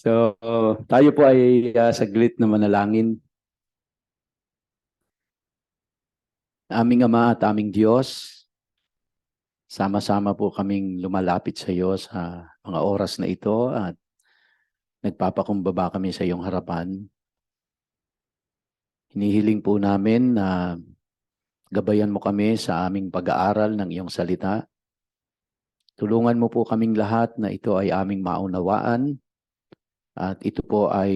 So, tayo po ay saglit na manalangin. Aming Ama at aming Diyos, sama-sama po kaming lumalapit sa iyo sa mga oras na ito at nagpapakumbaba kami sa iyong harapan. Hinihiling po namin na gabayan mo kami sa aming pag-aaral ng iyong salita. Tulungan mo po kaming lahat na ito ay aming maunawaan at ito po ay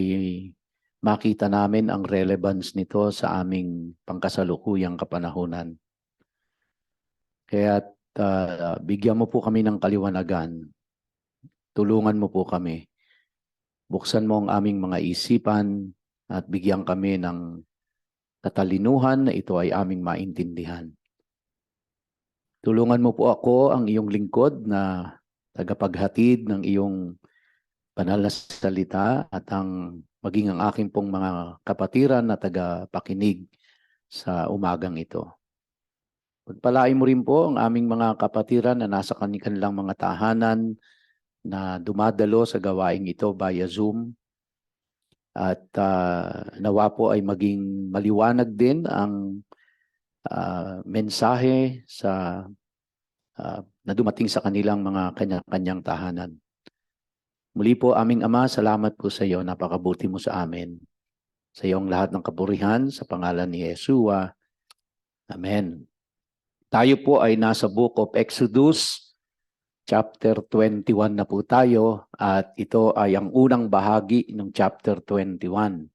makita namin ang relevance nito sa aming pangkasalukuyang kapanahunan. Kaya bigyan mo po kami ng kaliwanagan. Tulungan mo po kami. Buksan mo ang aming mga isipan at bigyan kami ng katalinuhan na ito ay aming maintindihan. Tulungan mo po ako, ang iyong lingkod na tagapaghatid ng iyong banal na salita at maging ang aking pong mga kapatiran na tagapakinig sa umagang ito. Pagpalain mo rin po ang aming mga kapatiran na nasa kanilang mga tahanan na dumadalo sa gawaing ito via Zoom. At nawa po ay maging maliwanag din ang mensahe na dumating sa kanilang mga kanya-kanyang tahanan. Muli po aming Ama, salamat po sa iyo. Napakabuti mo sa amin. Sa iyong lahat ng kapurihan, sa pangalan ni Yeshua. Amen. Tayo po ay nasa Book of Exodus, chapter 21 na po tayo, at ito ay ang unang bahagi ng chapter 21.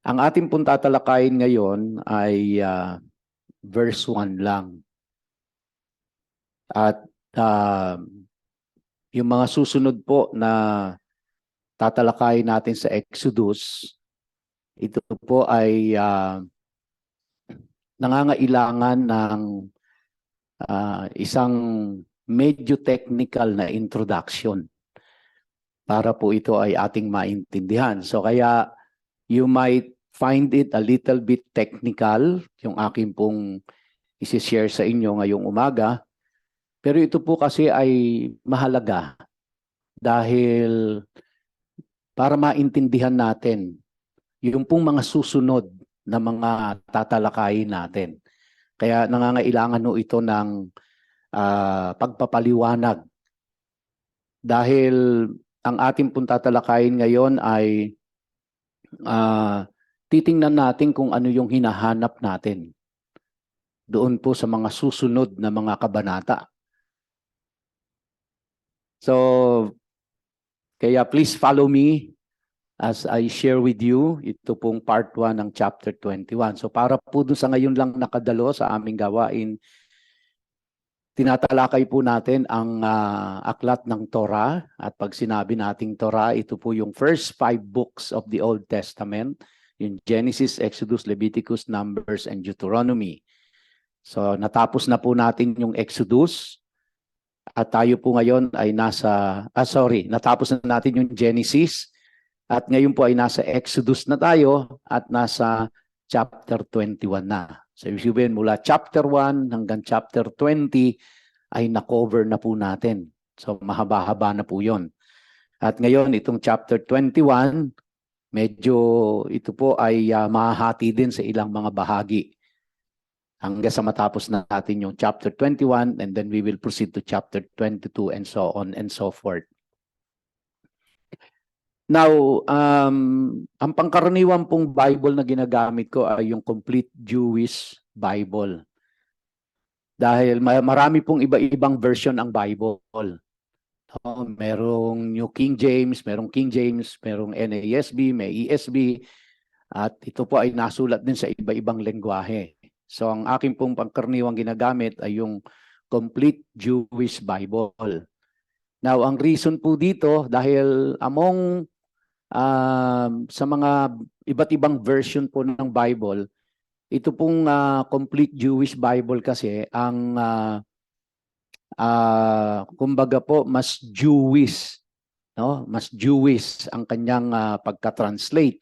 Ang ating pong tatalakayin ngayon ay verse 1 lang. At yung mga susunod po na tatalakayin natin sa Exodus, ito po ay nangangailangan ng isang medyo technical na introduction para po ito ay ating maintindihan. So kaya you might find it a little bit technical, yung aking pong isi-share sa inyo ngayong umaga. Pero ito po kasi ay mahalaga dahil para maintindihan natin yung pong mga susunod na mga tatalakayin natin. Kaya nangangailangan no ito ng pagpapaliwanag. Dahil ang ating pong tatalakayin ngayon ay titingnan natin kung ano yung hinahanap natin doon po sa mga susunod na mga kabanata. So, kaya please follow me as I share with you ito pong part 1 ng chapter 21. So para po dun sa ngayon lang nakadalo sa aming gawain, tinatalakay po natin ang aklat ng Torah. At pag sinabi nating Torah, ito po yung first 5 books of the Old Testament, yung Genesis, Exodus, Leviticus, Numbers, and Deuteronomy. So natapos na po natin yung Exodus. At tayo po ngayon ay natapos na natin yung Genesis. At ngayon po ay nasa Exodus na tayo at nasa chapter 21 na. So ibig sabihin mula chapter 1 hanggang chapter 20 ay na-cover na po natin. So mahaba-haba na po yon. At ngayon itong chapter 21, medyo ito po ay mahahati din sa ilang mga bahagi. Hanggang sa matapos na natin yung chapter 21 and then we will proceed to chapter 22 and so on and so forth. Now, ang pangkaraniwan pong Bible na ginagamit ko ay yung Complete Jewish Bible. Dahil marami pong iba-ibang version ang Bible. Merong New King James, merong King James, merong NASB, may ESB. At ito po ay nasulat din sa iba-ibang lengguwahe. So ang aking pong pangkaraniwang ginagamit ay yung Complete Jewish Bible. Now, ang reason po dito, dahil among sa mga iba't ibang version po ng Bible, ito pong Complete Jewish Bible kasi ang kumbaga po mas Jewish, no? Mas Jewish ang kanyang pagka-translate.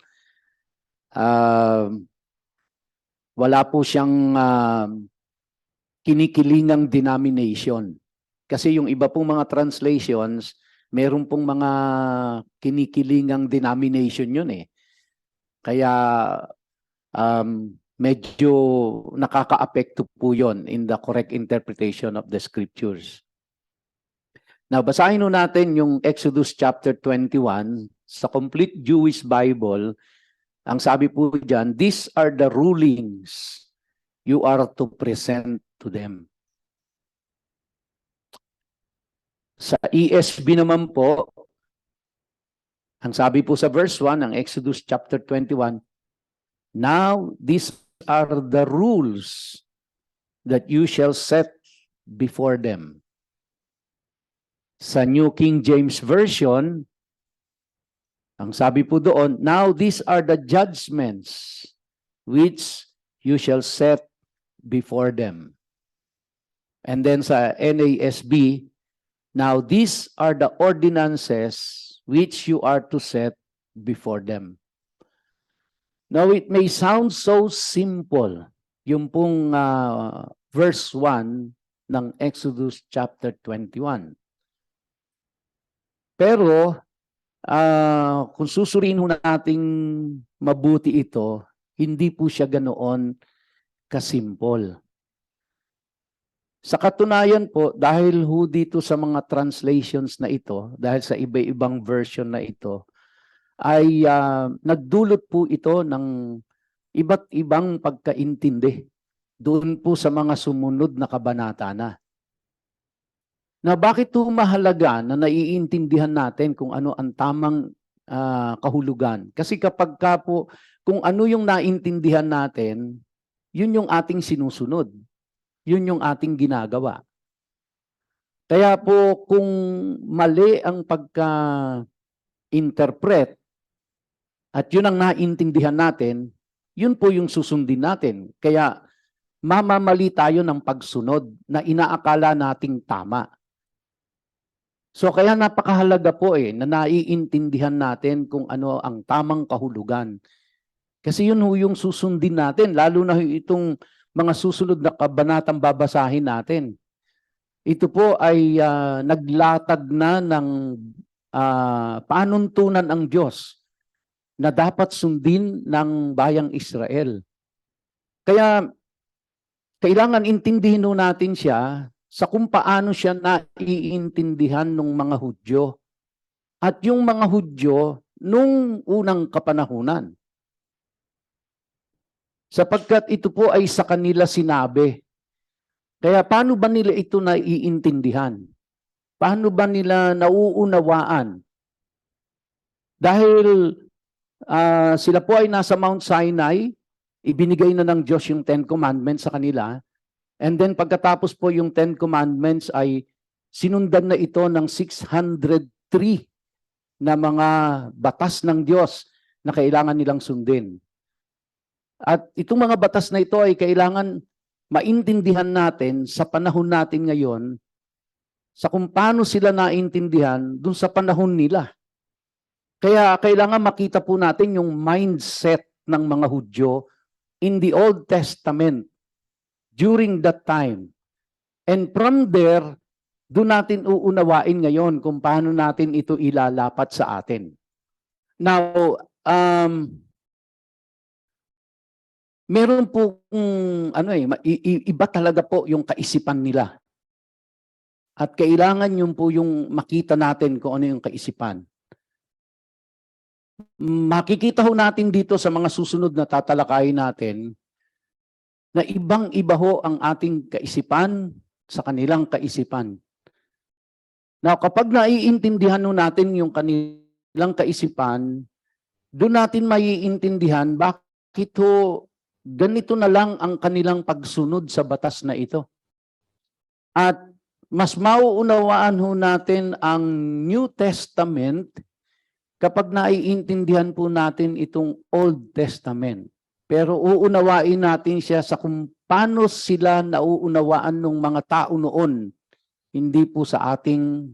Wala po siyang kinikilingang denomination. Kasi yung iba pong mga translations, meron pong mga kinikilingang denomination yun eh. Kaya medyo nakaka-apekto po yun in the correct interpretation of the scriptures. Now, basahin natin yung Exodus chapter 21 sa Complete Jewish Bible. Ang sabi po dyan, these are the rulings you are to present to them. Sa ESV naman po, ang sabi po sa verse 1 ng Exodus chapter 21, now these are the rules that you shall set before them. Sa New King James Version, ang sabi po doon, now these are the judgments which you shall set before them. And then sa NASB, now these are the ordinances which you are to set before them. Now it may sound so simple, yung pong verse 1 ng Exodus chapter 21. Pero kung susuriin nating mabuti ito, hindi po siya ganoon kasimple. Sa katunayan po, dahil ho dito sa mga translations na ito, dahil sa iba-ibang version na ito, ay nagdulot po ito ng iba't ibang pagkaintindi doon po sa mga sumunod na kabanata na. Na bakit ito mahalaga na naiintindihan natin kung ano ang tamang kahulugan? Kasi kapag ka po, kung ano yung naintindihan natin, yun yung ating sinusunod. Yun yung ating ginagawa. Kaya po kung mali ang pagka-interpret at yun ang naintindihan natin, yun po yung susundin natin. Kaya mamamali tayo ng pagsunod na inaakala nating tama. So kaya napakahalaga po na naiintindihan natin kung ano ang tamang kahulugan. Kasi yun yung susundin natin, lalo na itong mga susunod na kabanatang babasahin natin. Ito po ay naglatag na ng panuntunan ang Diyos na dapat sundin ng bayang Israel. Kaya kailangan intindihin natin siya sa kung paano siya naiintindihan ng mga Hudyo at yung mga Hudyo nung unang kapanahunan. Sapagkat ito po ay sa kanila sinabi. Kaya paano ba nila ito naiintindihan? Paano ba nila nauunawaan? Dahil sila po ay nasa Mount Sinai, ibinigay na ng Diyos yung Ten Commandments sa kanila. And then pagkatapos po yung Ten Commandments ay sinundan na ito ng 603 na mga batas ng Diyos na kailangan nilang sundin. At itong mga batas na ito ay kailangan maintindihan natin sa panahon natin ngayon sa kung paano sila naintindihan dun sa panahon nila. Kaya kailangan makita po natin yung mindset ng mga Hudyo in the Old Testament during that time. And from there, doon natin uunawain ngayon kung paano natin ito ilalapat sa atin. Now, meron po iba talaga po yung kaisipan nila. At kailangan yun po yung makita natin kung ano yung kaisipan. Makikita ho natin dito sa mga susunod na tatalakayin natin na ibang-iba ho ang ating kaisipan sa kanilang kaisipan. Now, kapag naiintindihan ho natin yung kanilang kaisipan, doon natin maiintindihan bakit ho ganito na lang ang kanilang pagsunod sa batas na ito. At mas mauunawaan ho natin ang New Testament kapag naiintindihan po natin itong Old Testament. Pero uunawain natin siya sa kung paano sila nauunawaan ng mga tao noon, hindi po sa ating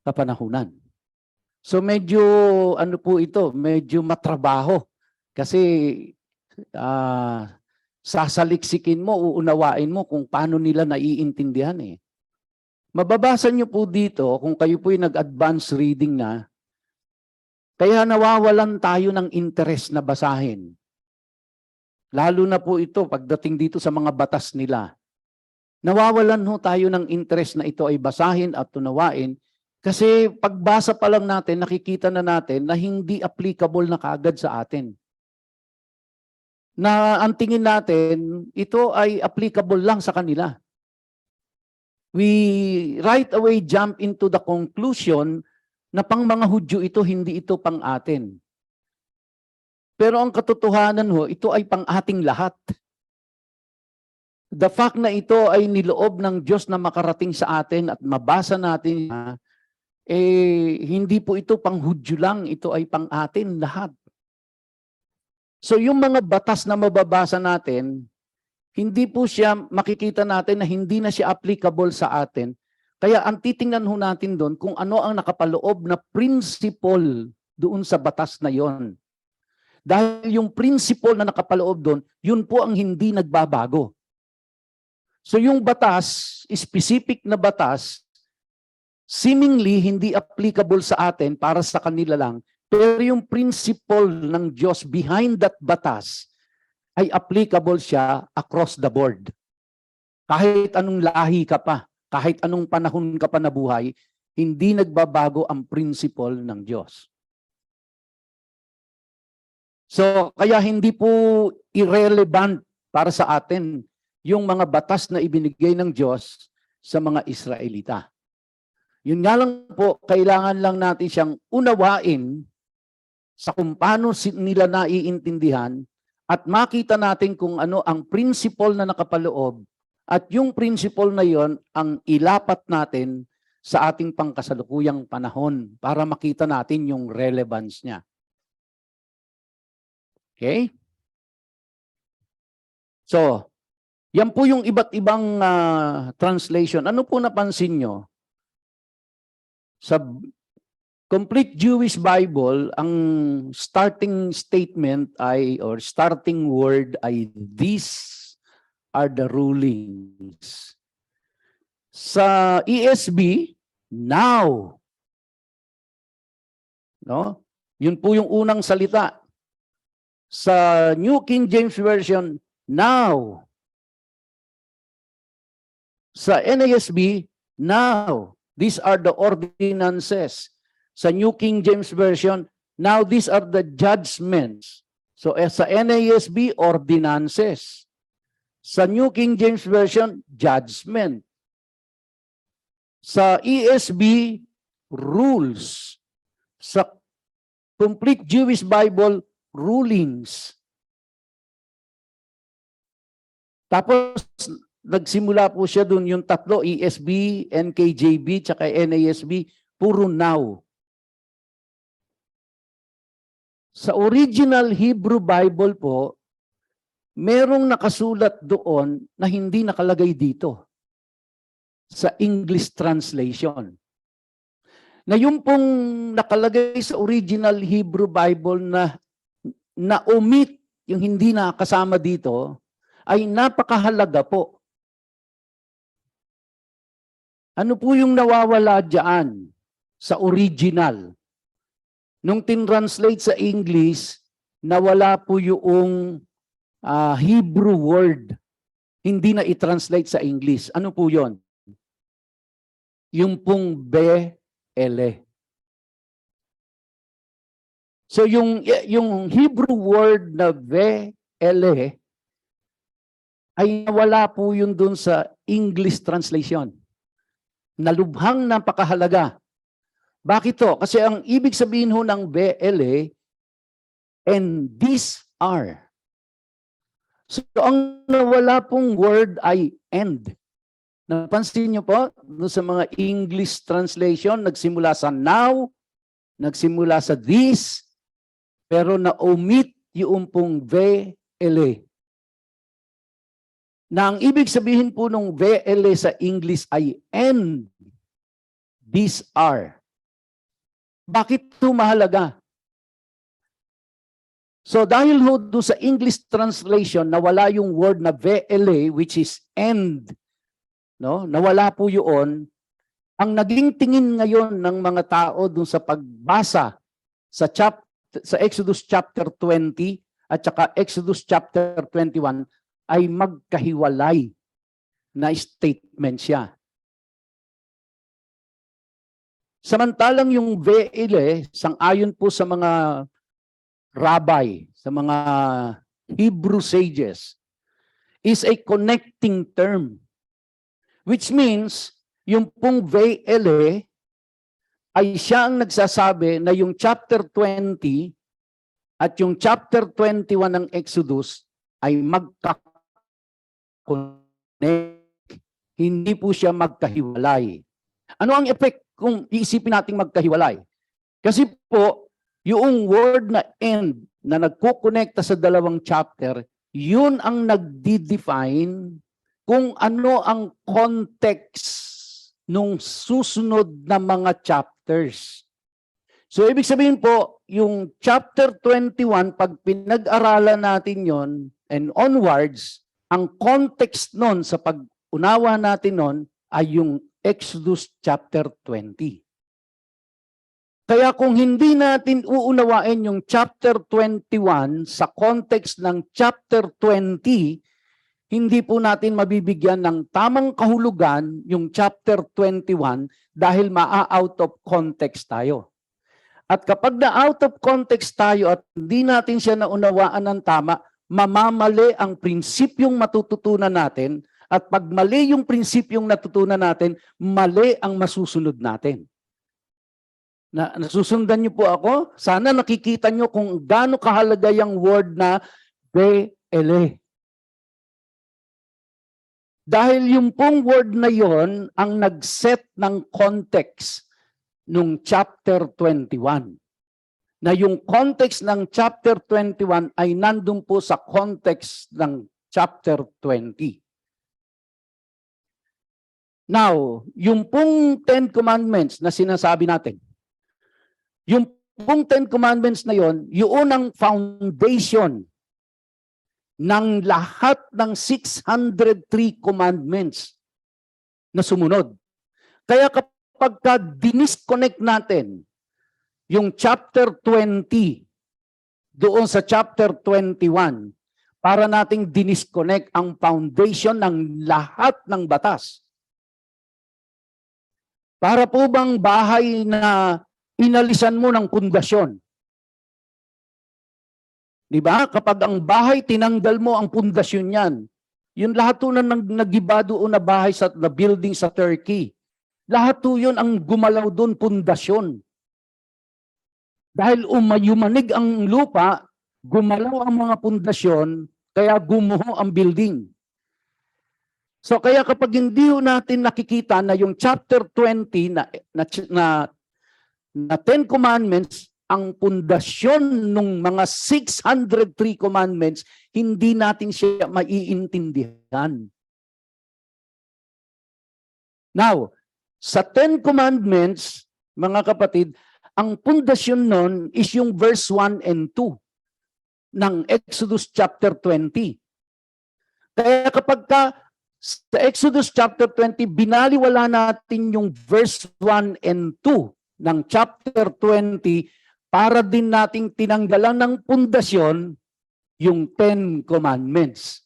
kapanahunan. So medyo medyo matrabaho kasi sasaliksikin mo, uunawain mo kung paano nila naiintindihan . Mababasa niyo po dito, kung kayo po'y nag-advance reading na, kaya nawawalan tayo ng interest na basahin. Lalo na po ito pagdating dito sa mga batas nila. Nawawalan ho tayo ng interest na ito ay basahin at tunawain kasi pagbasa pa lang natin, nakikita na natin na hindi applicable na kaagad sa atin. Na ang tingin natin, ito ay applicable lang sa kanila. We right away jump into the conclusion na pang mga Hudyo ito, hindi ito pang atin. Pero ang katotohanan ho, ito ay pang ating lahat. The fact na ito ay niloob ng Diyos na makarating sa atin at mabasa natin, hindi po ito pang Hudyo lang, ito ay pang atin lahat. So yung mga batas na mababasa natin, hindi po siya makikita natin na hindi na siya applicable sa atin. Kaya ang titingnan ho natin doon kung ano ang nakapaloob na principle doon sa batas na yon. Dahil yung principle na nakapaloob doon, yun po ang hindi nagbabago. So yung batas, specific na batas, seemingly hindi applicable sa atin para sa kanila lang, pero yung principle ng Diyos behind that batas ay applicable siya across the board. Kahit anong lahi ka pa, kahit anong panahon ka pa nabuhay, hindi nagbabago ang principle ng Diyos. So, kaya hindi po irrelevant para sa atin yung mga batas na ibinigay ng Diyos sa mga Israelita. Yun nga lang po, kailangan lang natin siyang unawain sa kung paano nila naiintindihan at makita natin kung ano ang principle na nakapaloob at yung principle na yon ang ilapat natin sa ating pangkasalukuyang panahon para makita natin yung relevance niya. Okay? So, yan po yung iba't ibang translation. Ano po napansin nyo? Sa Complete Jewish Bible, ang starting statement ay, or starting word ay, these are the rulings. Sa ESV, now. No? Yun po yung unang salita. Sa New King James Version, now. Sa NASB, now. These are the ordinances. Sa New King James Version, now these are the judgments. So sa NASB, ordinances. Sa New King James Version, judgment. Sa ESV, rules. Sa Complete Jewish Bible, rulings. Tapos, nagsimula po siya dun yung tatlo, ESV, NKJV, tsaka NASB, puro now. Sa original Hebrew Bible po, merong nakasulat doon na hindi nakalagay dito sa English translation. Na yung pong nakalagay sa original Hebrew Bible na omit, yung hindi nakasama dito, ay napakahalaga po. Ano po yung nawawala dyan sa original? Nung tin-translate sa English, nawala po yung Hebrew word. Hindi na i-translate sa English. Ano po yon? Yung pong be-ele. So yung Hebrew word na be-ele ay nawala po yun dun sa English translation. Nalubhang napakahalaga. Bakit to? Kasi ang ibig sabihin ho ng be-ele, and these are. So ang nawala pong word ay end. Napansin niyo po, sa mga English translation, nagsimula sa now, nagsimula sa this, pero na-omit yung pong be-ele. Na ang ibig sabihin po ng be-ele sa English ay and these are. Bakit ito mahalaga? So dahil ho doon sa English translation, nawala yung word na be-ele, which is end. No? Nawala po yun. Ang naging tingin ngayon ng mga tao dun sa pagbasa sa Exodus chapter 20 at saka Exodus chapter 21 ay magkahiwalay na statement siya. Samantalang yung ve'ele, sang-ayon po sa mga rabbi, sa mga Hebrew sages, is a connecting term. Which means, yung pong ve'ele ay siya ang nagsasabi na yung chapter 20 at yung chapter 21 ng Exodus ay magka-connect. Hindi po siya magkahiwalay. Ano ang effect kung iisipin nating magkahiwalay? Kasi po, yung word na end na nagkukonekta sa dalawang chapter, yun ang nagdi-define kung ano ang context nung susunod na mga chapters. So, ibig sabihin po, yung chapter 21, pag pinag-aralan natin yon and onwards, ang context nun sa pag-unawa natin nun ay yung Exodus chapter 20. Kaya kung hindi natin uunawain yung chapter 21 sa context ng chapter 20, hindi po natin mabibigyan ng tamang kahulugan yung chapter 21 dahil maa-out of context tayo. At kapag na-out of context tayo at hindi natin siya naunawaan ng tama, mamamali ang prinsipyong matututunan natin at pag mali yung prinsipyong natutunan natin, mali ang masusunod natin. Nasusundan niyo po ako? Sana nakikita niyo kung gaano kahalaga yung word na ve'ele. Dahil yung pong word na yon ang nag-set ng context nung chapter 21. Na yung context ng chapter 21 ay nandun po sa context ng chapter 20. Now, yung pong 10 Commandments na sinasabi natin, yung pong 10 Commandments na yon, yun ang foundation ng lahat ng 603 commandments na sumunod. Kaya kapag dinisconnect natin yung chapter 20 doon sa chapter 21, para nating dinisconnect ang foundation ng lahat ng batas. Para po bang bahay na inalisan mo ng pundasyon? Di ba? Kapag ang bahay, tinanggal mo ang pundasyon niyan. Yun lahat po na nagiba doon na bahay na building sa Turkey. Lahat po yun ang gumalaw doon, pundasyon. Dahil yumanig ang lupa, gumalaw ang mga pundasyon, kaya gumuho ang building. So kaya kapag hindi natin nakikita na yung chapter 20 na 10 commandments, ang pundasyon ng mga 603 commandments, hindi natin siya maiintindihan. Now, sa 10 commandments, mga kapatid, ang pundasyon nun is yung verse 1 and 2 ng Exodus chapter 20. Kaya kapag sa Exodus chapter 20, binaliwala natin yung verse 1 and 2 ng chapter 20 para din nating tinanggalan ng pundasyon yung 10 Commandments.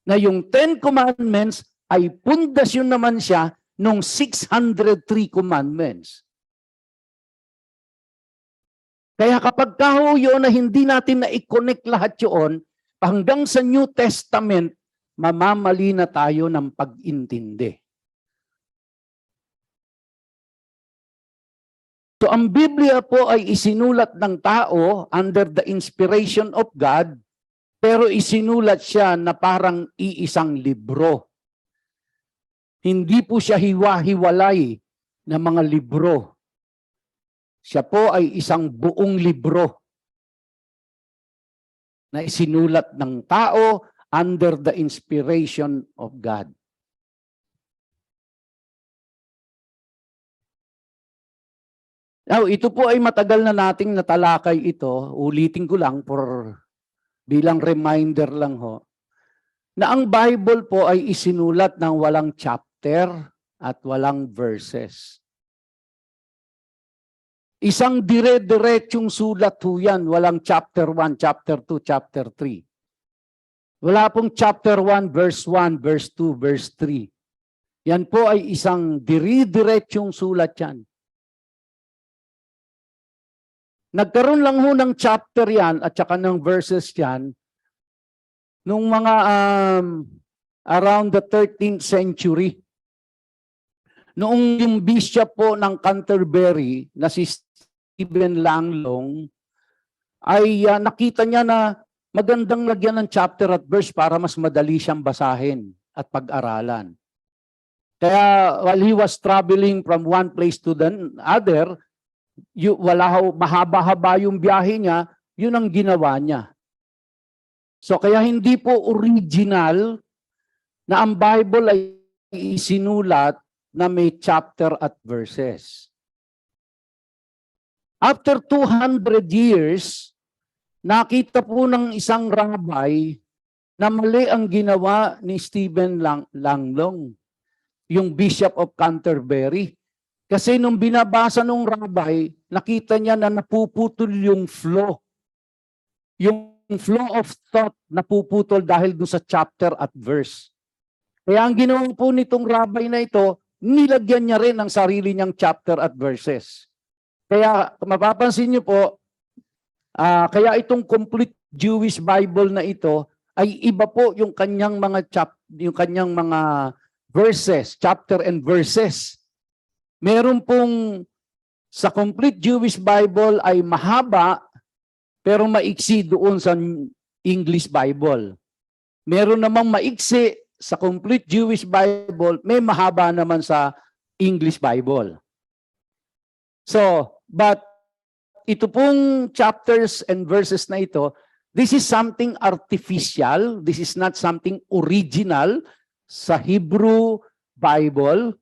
Na yung 10 Commandments ay pundasyon naman siya nung 603 Commandments. Kaya kapag kahuyo na hindi natin na-connect lahat yun, hanggang sa New Testament, mamamali na tayo ng pag-intindi. So ang Biblia po ay isinulat ng tao under the inspiration of God, pero isinulat siya na parang iisang libro. Hindi po siya hiwa-hiwalay na mga libro. Siya po ay isang buong libro na isinulat ng tao under the inspiration of God. Now, ito po ay matagal na nating natalakay ito. Ulitin ko lang bilang reminder lang ho. Na ang Bible po ay isinulat ng walang chapter at walang verses. Isang dire-diretsyong sulat ho yan. Walang chapter 1, chapter 2, chapter 3. Wala pong chapter 1, verse 1, verse 2, verse 3. Yan po ay isang dire-diretsyong sulat yan. Nagkaroon lang ho ng chapter yan at saka ng verses yan nung mga around the 13th century. Noong yung bishop po ng Canterbury na si Stephen Langlong ay nakita niya na magandang lagyan ng chapter at verse para mas madali siyang basahin at pag-aralan. Kaya while he was traveling from one place to the other, mahaba-haba yung biyahe niya, yun ang ginawa niya. So kaya hindi po original na ang Bible ay isinulat na may chapter at verses. After 200 years, nakita po ng isang rabbi na mali ang ginawa ni Stephen Langlong, yung Bishop of Canterbury. Kasi nung binabasa nung rabbi, nakita niya na napuputol yung flow. Yung flow of thought napuputol dahil doon sa chapter at verse. Kaya ang ginawa po nitong rabbi na ito, nilagyan niya rin ang sarili niyang chapter at verses. Kaya mapapansin niyo po, kaya itong complete Jewish Bible na ito ay iba po yung kanyang mga verses, chapter and verses. Meron pong sa complete Jewish Bible ay mahaba pero maiksi doon sa English Bible. Meron namang maiksi sa complete Jewish Bible, may mahaba naman sa English Bible. So, but ito pong chapters and verses na ito, this is something artificial. This is not something original sa Hebrew Bible.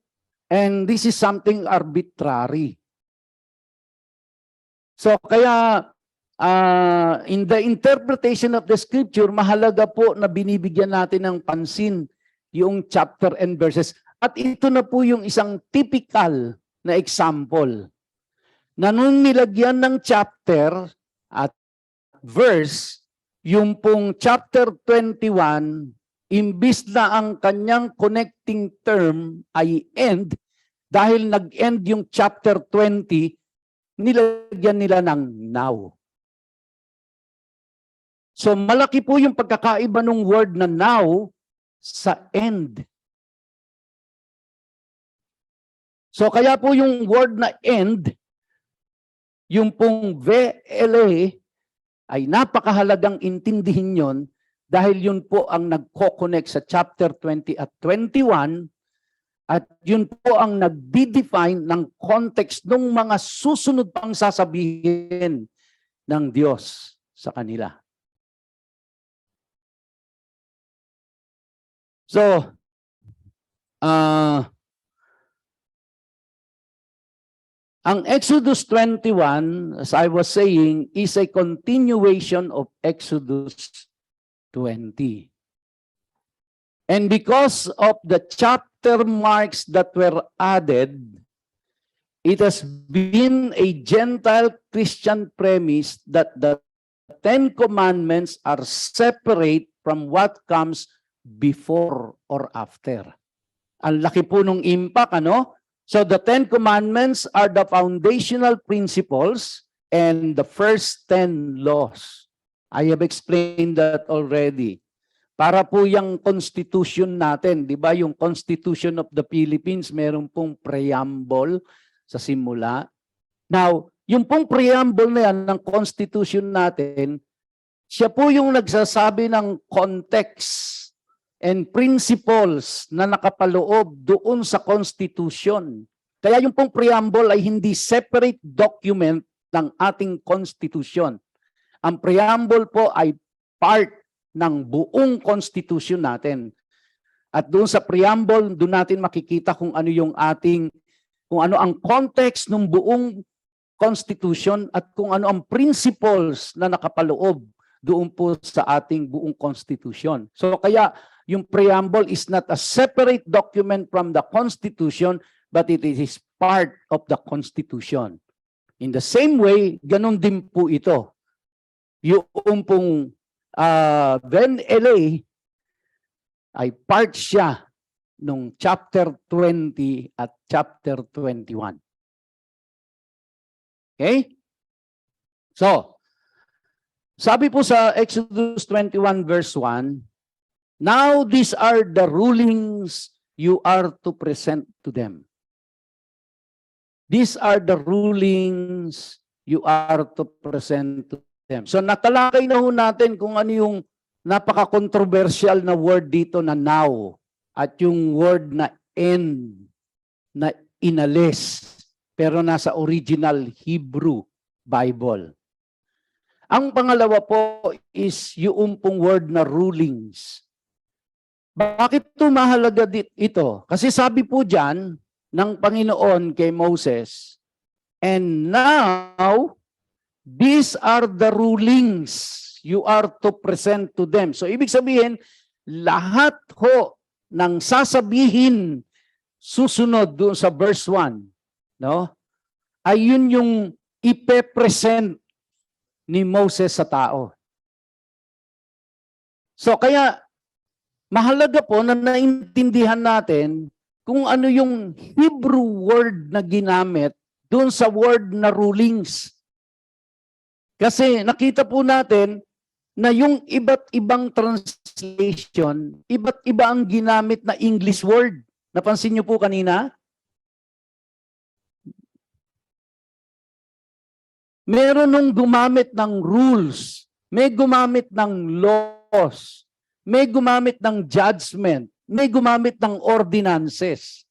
And this is something arbitrary. So, kaya in the interpretation of the scripture, mahalaga po na binibigyan natin ng pansin yung chapter and verses. At ito na po yung isang typical na example na nung nilagyan ng chapter at verse, yung pong chapter 21, imbis na ang kanyang connecting term ay end, dahil nag-end yung chapter 20, nilagyan nila ng now. So malaki po yung pagkakaiba ng word na now sa end. So kaya po yung word na end, yung pong VLA, ay napakahalagang intindihin yon dahil yun po ang nagko-connect sa chapter 20 at 21 at yun po ang nagdi-define ng context ng mga susunod pang sasabihin ng Diyos sa kanila. So, ang Exodus 21, as I was saying, is a continuation of Exodus 20. And because of the chapter marks that were added, it has been a Gentile Christian premise that the Ten Commandments are separate from what comes before or after. Ang laki po nung impact, ano? So the Ten Commandments are the foundational principles and the first 10 laws. I have explained that already. Para po yung constitution natin, di ba? Yung Constitution of the Philippines, meron pong preamble sa simula. Now, yung pong preamble na yan ng constitution natin, siya po yung nagsasabi ng context and principles na nakapaloob doon sa Constitution. Kaya yung pong preamble ay hindi separate document ng ating Constitution. Ang preamble po ay part ng buong Constitution natin. At doon sa preamble, doon natin makikita kung ano yung kung ano ang context ng buong Constitution at kung ano ang principles na nakapaloob doon po sa ating buong Constitution. So kaya yung preamble is not a separate document from the Constitution, but it is part of the Constitution. In the same way, ganun din po ito. Yung pong Ven LA ay part siya nung chapter 20 at chapter 21. Okay? So, sabi po sa Exodus 21 verse 1, now these are the rulings you are to present to them. These are the rulings you are to present to them. So natalakay na ho natin kung ano yung napaka-controversial na word dito na now at yung word na end na inalis pero nasa original Hebrew Bible. Ang pangalawa po is yung pong word na rulings. Bakit ito mahalaga ito? Kasi sabi po dyan ng Panginoon kay Moses, and now, these are the rulings you are to present to them. So, ibig sabihin, lahat ho ng sasabihin susunod doon sa verse 1, no? Ay yun yung ipe-present ni Moses sa tao. So, kaya, mahalaga po na naintindihan natin kung ano yung Hebrew word na ginamit doon sa word na rulings. Kasi nakita po natin na yung iba't ibang translation, iba't iba ang ginamit na English word. Napansin niyo po kanina? Meron nung gumamit ng rules, may gumamit ng laws, may gumamit ng judgment, may gumamit ng ordinances.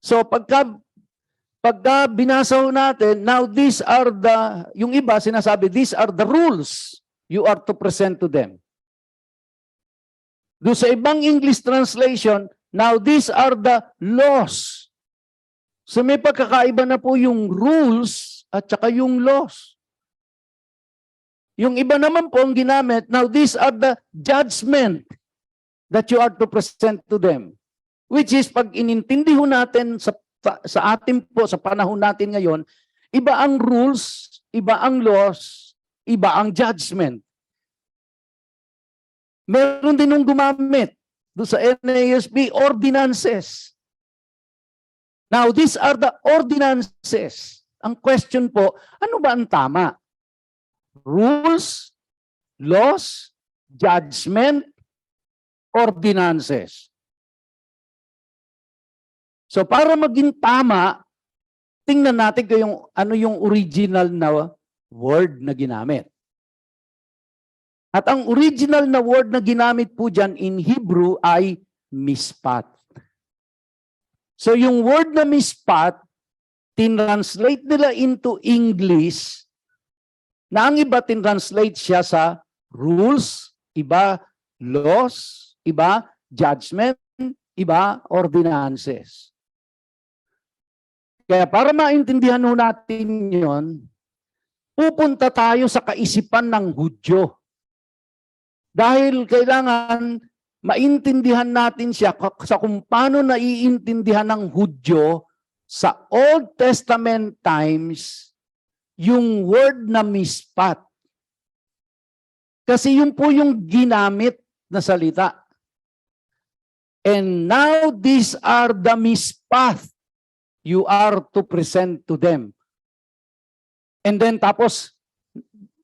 So pagka binasa ho natin, now these are the, yung iba sinasabi, these are the rules you are to present to them. Do sa ibang English translation, now these are the laws. So may pagkakaiba na po yung rules at saka yung laws. Yung iba naman po ang ginamit, now these are the judgment that you are to present to them. Which is, pag inintindi ho natin sa atin po, sa panahon natin ngayon, iba ang rules, iba ang laws, iba ang judgment. Meron din nung gumamit doon sa NASB, ordinances. Now, these are the ordinances. Ang question po, ano ba ang tama? Rules, laws, judgment, ordinances. So para maging tama, tingnan natin kung ano yung original na word na ginamit. At ang original na word na ginamit po dyan in Hebrew ay mispat. So yung word na mispat, tinranslate nila into English, na ang iba tinranslate siya sa rules, iba laws, iba judgment, iba ordinances. Kaya para maintindihan ho natin yon, pupunta tayo sa kaisipan ng Hudyo. Dahil kailangan maintindihan natin siya sa kung paano naiintindihan ng Hudyo sa Old Testament times yung word na mispat. Kasi yun po yung ginamit na salita. And now these are the mispat you are to present to them. And then tapos,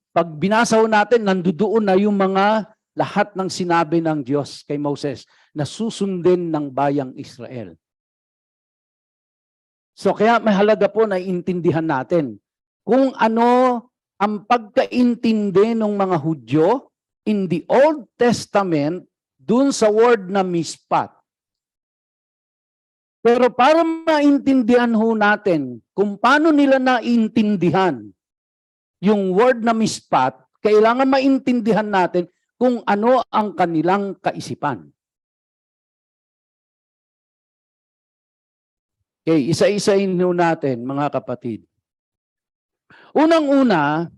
pag binasa ho natin, nandoon na yung mga lahat ng sinabi ng Diyos kay Moses na susundin ng bayang Israel. So kaya mahalaga po na iintindihan natin kung ano ang pagkaintindi ng mga Hudyo in the Old Testament dun sa word na mispat. Pero para maintindihan ho natin kung paano nila naintindihan yung word na mispat, kailangan maintindihan natin kung ano ang kanilang kaisipan. Okay, isa-isahin ho natin mga kapatid. Unang-una,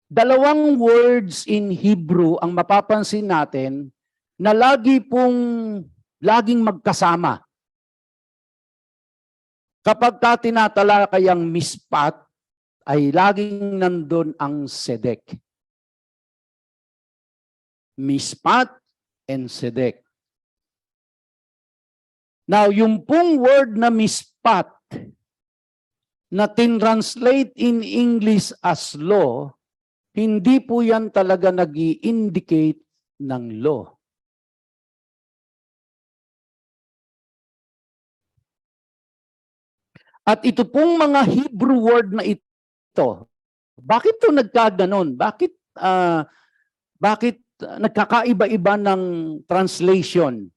dalawang words in Hebrew ang mapapansin natin na laging magkasama. Kapag ka tinatalakay ang mispat, ay laging nandun ang sedek. Mispat and sedek. Now, yung pong word na mispat, na tinranslate in English as law, hindi po yan talaga nag-i-indicate ng law. At ito pong mga Hebrew word na ito, bakit ito nagkaganon? Bakit nagkakaiba-iba ng translation?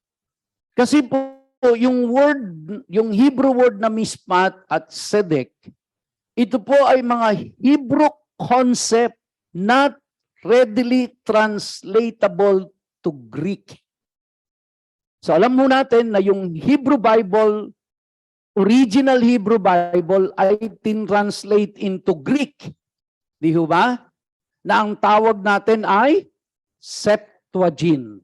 Kasi po yung Hebrew word na mispat at sedek, ito po ay mga Hebrew concept not readily translatable to Greek. So alam mo natin na yung Hebrew Bible, original Hebrew Bible ay tinranslate into Greek. Di ba? Na ang tawag natin ay Septuagint.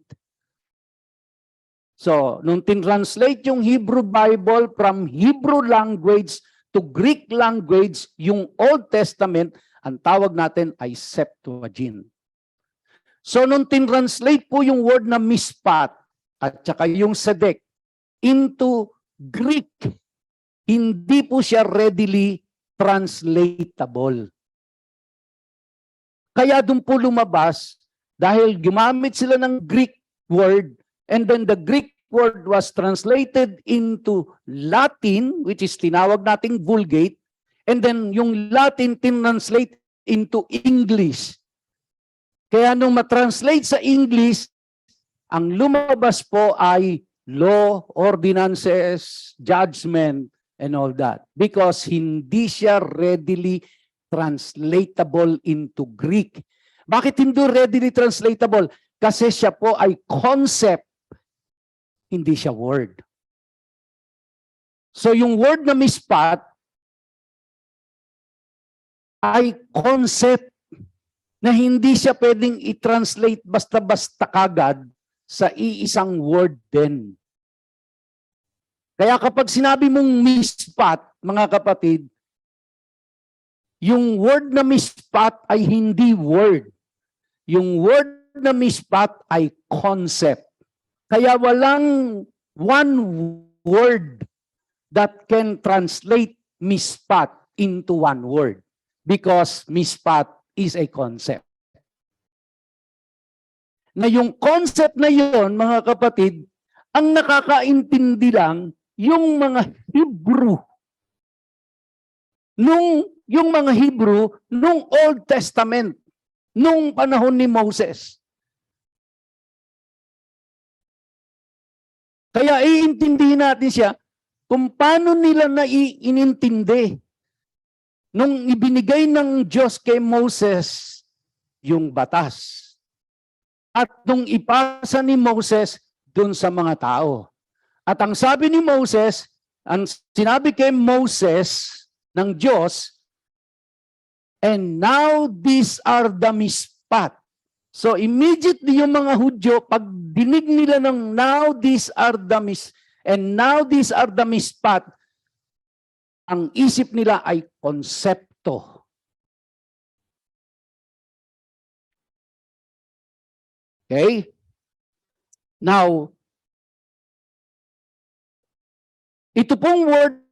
So, nung tinranslate yung Hebrew Bible from Hebrew language to Greek language, yung Old Testament, ang tawag natin ay Septuagint. So, nung tinranslate po yung word na mispat at saka yung sedek into Greek, hindi po siya readily translatable. Kaya doon po lumabas, dahil gumamit sila ng Greek word, and then the Greek word was translated into Latin, which is tinawag nating Vulgate, and then yung Latin tinranslate into English. Kaya nung matranslate sa English, ang lumabas po ay law, ordinances, judgment, and all that. Because hindi siya readily translatable into Greek. Bakit hindi readily translatable? Kasi siya po ay concept, hindi siya word. So yung word na mispat ay concept na hindi siya pwedeng i-translate basta-basta kagad sa iisang word din. Kaya kapag sinabi mong mispat, mga kapatid, yung word na mispat ay hindi word. Yung word na mispat ay concept. Kaya walang one word that can translate mispat into one word. Because mispat is a concept. Na yung concept na yon, mga kapatid, ang nakakaintindi lang yung mga Hebrew. Yung mga Hebrew nung Old Testament, nung panahon ni Moses. Kaya iintindihin natin siya kung paano nila inintindi nung ibinigay ng Diyos kay Moses yung batas. At nung ipasa ni Moses dun sa mga tao. At ang sabi ni Moses, ang sinabi kay Moses ng Diyos, and now these are the mispat. So immediately yung mga Hudyo, pag dinig nila ng now these are the mispat, ang isip nila ay konsepto. Okay? Now, ito pong word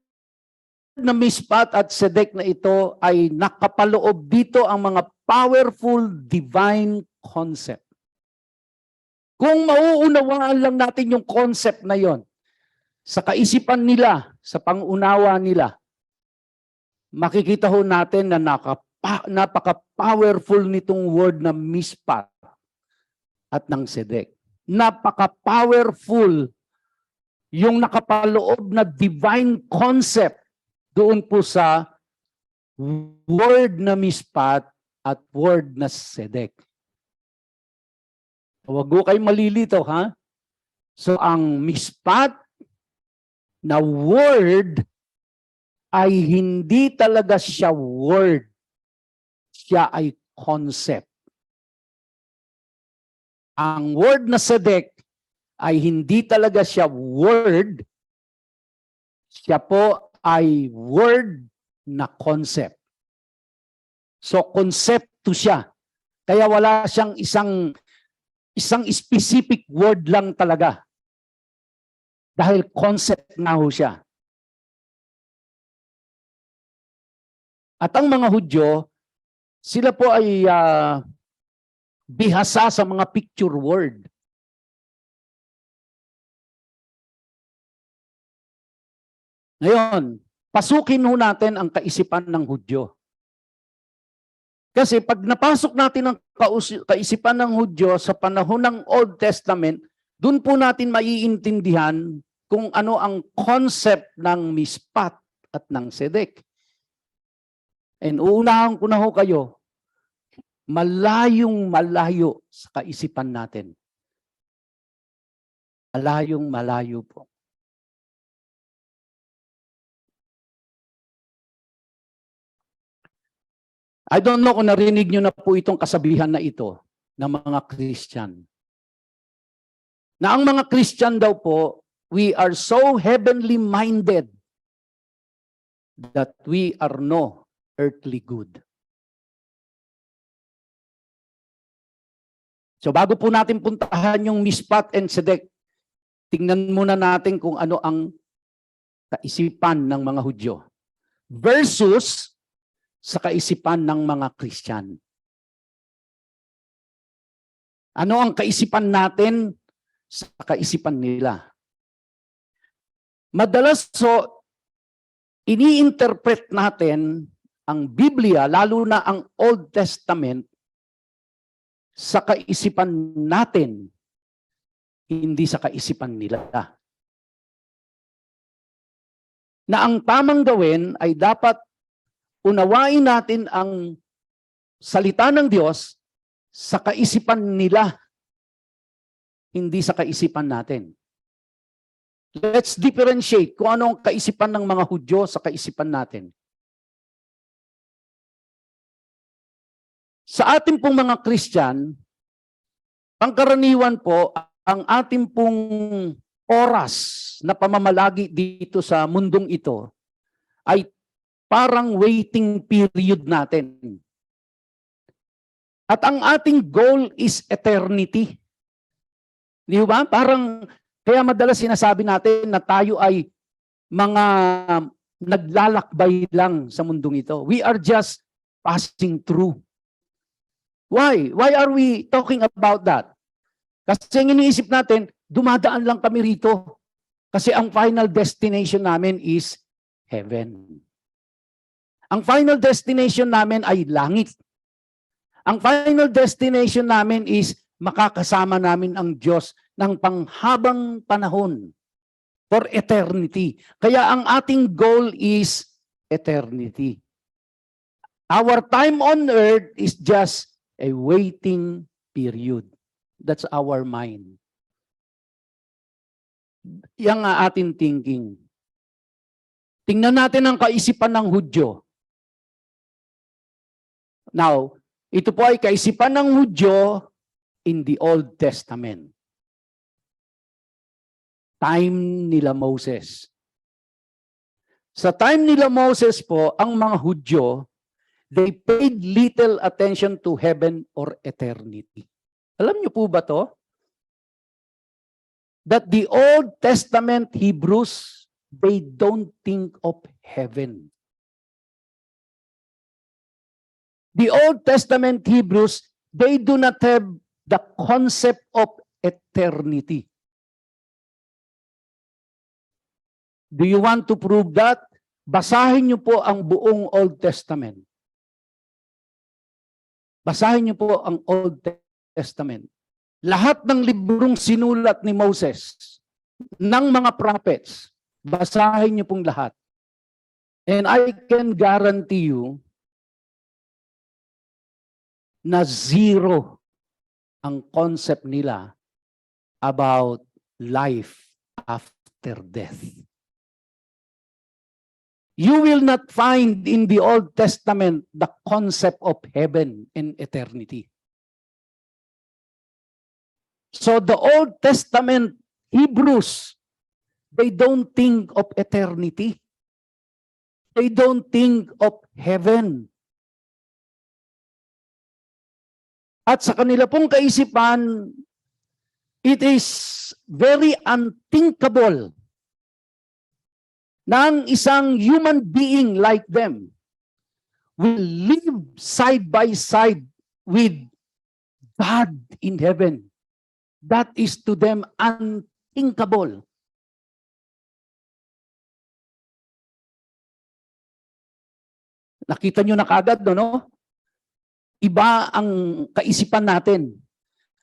na mispat at sedek na ito ay nakapaloob dito ang mga powerful divine concept. Kung mauunawaan lang natin yung concept na yon sa kaisipan nila, sa pangunawa nila, makikita ho natin na napaka-powerful nitong word na mispat at ng sedek. Napaka-powerful yung nakapaloob na divine concept doon po sa word na mispat at word na sedek. Huwag ko kayo malilito, ha? So, ang mispat na word ay hindi talaga siya word. Siya ay concept. Ang word na sedek ay hindi talaga siya word. Siya po ay word na concept. So konsepto siya. Kaya wala siyang isang specific word lang talaga. Dahil concept na ho siya. At ang mga Hudyo, sila po ay bihasa sa mga picture word. Ngayon, pasukin ho natin ang kaisipan ng Hudyo. Kasi pag napasok natin ang kaisipan ng Hudyo sa panahon ng Old Testament, doon po natin maiintindihan kung ano ang concept ng mispat at ng sedek. And uunahan ko na ho kayo, malayong malayo sa kaisipan natin. Malayong malayo po. I don't know kung narinig nyo na po itong kasabihan na ito ng mga Christian. Na ang mga Christian daw po, we are so heavenly minded that we are no earthly good. So bago po natin puntahan yung mispat and sedek, tingnan muna natin kung ano ang kaisipan ng mga Hudyo versus sa kaisipan ng mga Christian. Ano ang kaisipan natin sa kaisipan nila? Madalas so, ini-interpret natin ang Biblia, lalo na ang Old Testament, sa kaisipan natin, hindi sa kaisipan nila. Na ang tamang gawin ay dapat unawain natin ang salita ng Diyos sa kaisipan nila, hindi sa kaisipan natin. Let's differentiate kung ano ang kaisipan ng mga Hudyo sa kaisipan natin. Sa ating pong mga Christian, pangkaraniwan po, ang ating pong oras na pamamalagi dito sa mundong ito ay parang waiting period natin. At ang ating goal is eternity. Di ba? Parang, kaya madalas sinasabi natin na tayo ay mga naglalakbay lang sa mundong ito. We are just passing through. Why? Why are we talking about that? Kasi ang iniisip natin, dumadaan lang kami rito. Kasi ang final destination namin is heaven. Ang final destination namin ay langit. Ang final destination namin is makakasama namin ang Diyos ng panghabang panahon for eternity. Kaya ang ating goal is eternity. Our time on earth is just a waiting period. That's our mind. Yang ating thinking. Tingnan natin ang kaisipan ng Hudyo. Now, ito po ay kaisipan ng Hudyo in the Old Testament. Time nila Moses. Sa time nila Moses po, ang mga Hudyo, they paid little attention to heaven or eternity. Alam niyo po ba to? That the Old Testament Hebrews, they don't think of heaven. The Old Testament Hebrews, they do not have the concept of eternity. Do you want to prove that? Basahin niyo po ang buong Old Testament. Basahin niyo po ang Old Testament. Lahat ng librong sinulat ni Moses, ng mga prophets, basahin niyo pong lahat. And I can guarantee you na zero ang concept nila about life after death. You will not find in the Old Testament the concept of heaven and eternity. So the Old Testament Hebrews, they don't think of eternity. They don't think of heaven. At sa kanila pong kaisipan, it is very unthinkable na ang isang human being like them will live side by side with God in heaven. That is to them unthinkable. Nakita nyo na kagad, no? Iba ang kaisipan natin.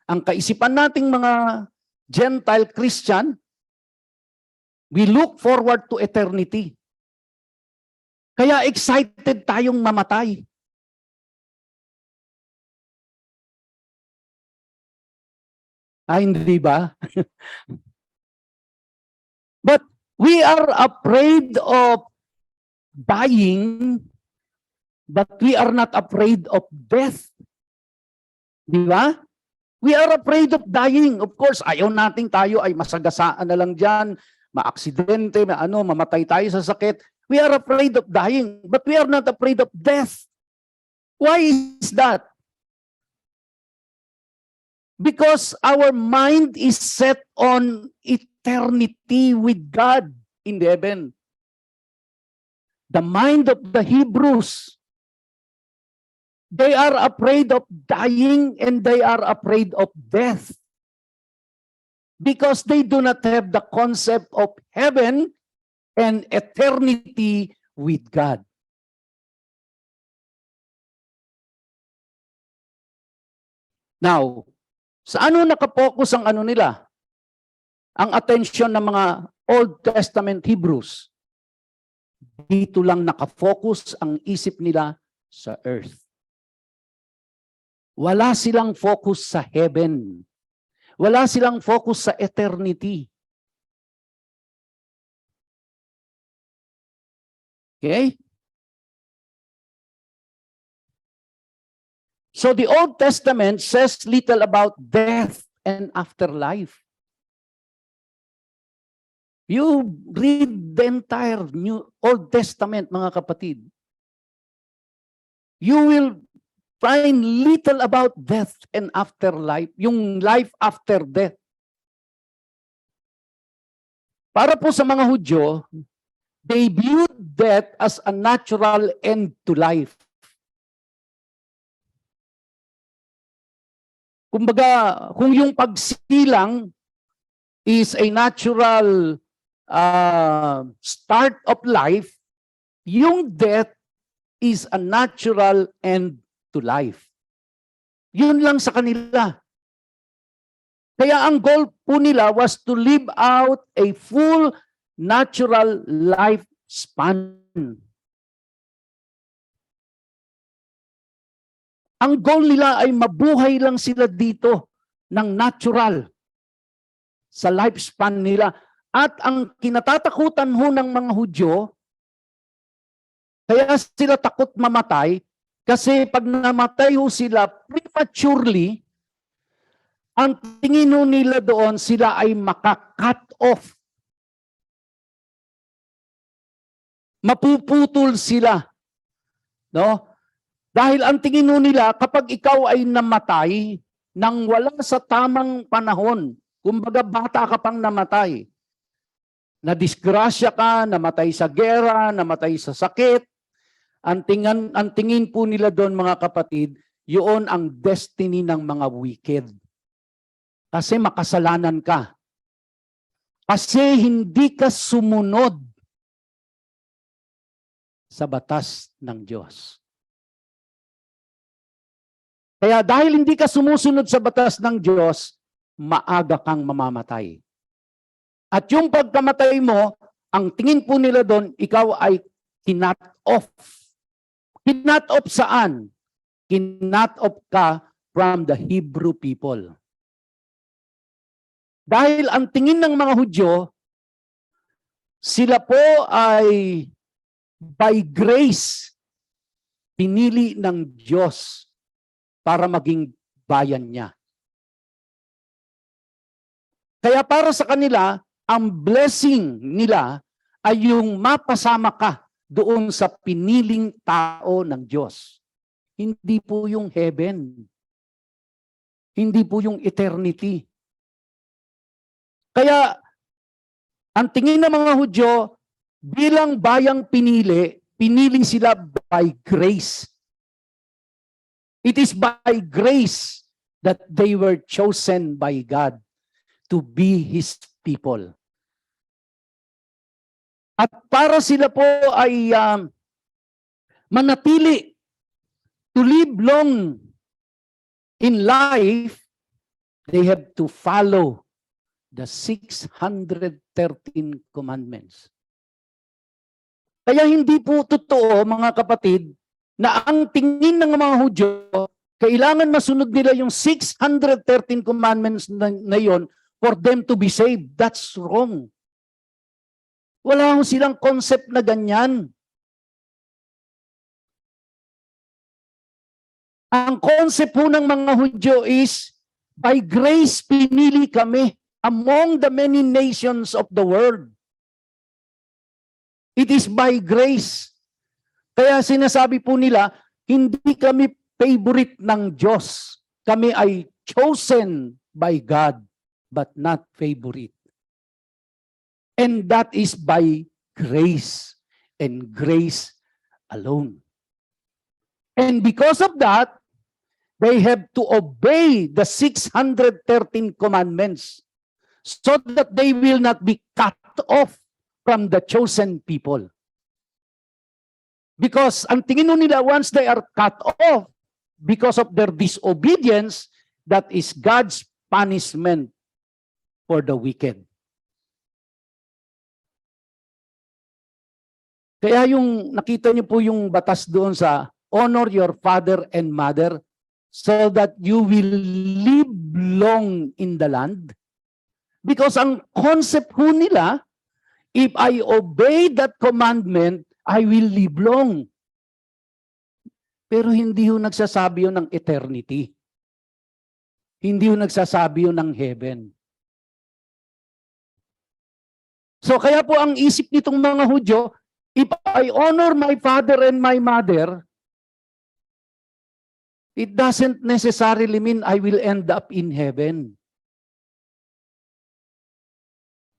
Ang kaisipan nating mga Gentile Christian, we look forward to eternity. Kaya excited tayong mamatay. Hindi ba? But we are afraid of dying, but we are not afraid of death. Di ba? We are afraid of dying. Of course, ayaw nating tayo ay masagasaan na lang dyan, maaksidente, mamatay tayo sa sakit. We are afraid of dying, but we are not afraid of death. Why is that? Because our mind is set on eternity with God in heaven. The mind of the Hebrews, they are afraid of dying and they are afraid of death. Because they do not have the concept of heaven and eternity with God. Now, sa ano nakapokus ang nila? Ang attention ng mga Old Testament Hebrews. Dito lang nakafocus ang isip nila sa earth. Wala silang focus sa heaven. Wala silang focus sa eternity. Okay? So the Old Testament says little about death and afterlife. You read the entire Old Testament, mga kapatid. You will find little about death and afterlife, yung life after death. Para po sa mga Hudyo, they viewed death as a natural end to life. Kumbaga, kung yung pagsilang is a natural start of life, yung death is a natural end to life. Yun lang sa kanila. Kaya ang goal po nila was to live out a full natural lifespan. Ang goal nila ay mabuhay lang sila dito ng natural sa lifespan nila. At ang kinatatakutan ho ng mga Hudyo, kaya sila takot mamatay, kasi pag namatay ho sila prematurely, ang tingin ho nila doon, sila ay maka-cut off. Mapuputol sila. No? Dahil ang tingin nila, kapag ikaw ay namatay nang wala sa tamang panahon, kumbaga bata ka pang namatay, nadisgrasya ka, namatay sa gera, namatay sa sakit, ang tingin po nila doon, mga kapatid, yun ang destiny ng mga wicked. Kasi makasalanan ka. Kasi hindi ka sumunod sa batas ng Diyos. Kaya dahil hindi ka sumusunod sa batas ng Diyos, maaga kang mamamatay. At yung pagkamatay mo, ang tingin po nila doon, ikaw ay kinut off. Kinut off saan? Kinut off ka from the Hebrew people. Dahil ang tingin ng mga Hudyo, sila po ay by grace pinili ng Diyos para maging bayan niya. Kaya para sa kanila, ang blessing nila ay yung mapasama ka doon sa piniling tao ng Diyos. Hindi po yung heaven. Hindi po yung eternity. Kaya, ang tingin ng mga Hudyo, bilang bayang pinili, pinili sila by grace. It is by grace that they were chosen by God to be His people. At para sila po ay manatili to live long in life, they have to follow the 613 commandments. Kaya hindi po totoo, mga kapatid, na ang tingin ng mga Hudyo, kailangan masunod nila yung 613 commandments na yon for them to be saved. That's wrong. Wala ho silang concept na ganyan. Ang concept po ng mga Hudyo is, by grace pinili kami among the many nations of the world. It is by grace. Kaya sinasabi po nila, hindi kami favorite ng Diyos. Kami ay chosen by God, but not favorite. And that is by grace, and grace alone. And because of that, they have to obey the 613 commandments so that they will not be cut off from the chosen people. Because ang tingin nila, once they are cut off because of their disobedience, that is God's punishment for the wicked. Kaya yung nakita niyo po yung batas doon sa honor your father and mother so that you will live long in the land. Because ang concept po nila, if I obey that commandment, I will live long. Pero hindi ho nagsasabi yun ng eternity. Hindi ho nagsasabi yun ng heaven. So kaya po ang isip nitong mga Hudyo, if I honor my father and my mother, it doesn't necessarily mean I will end up in heaven.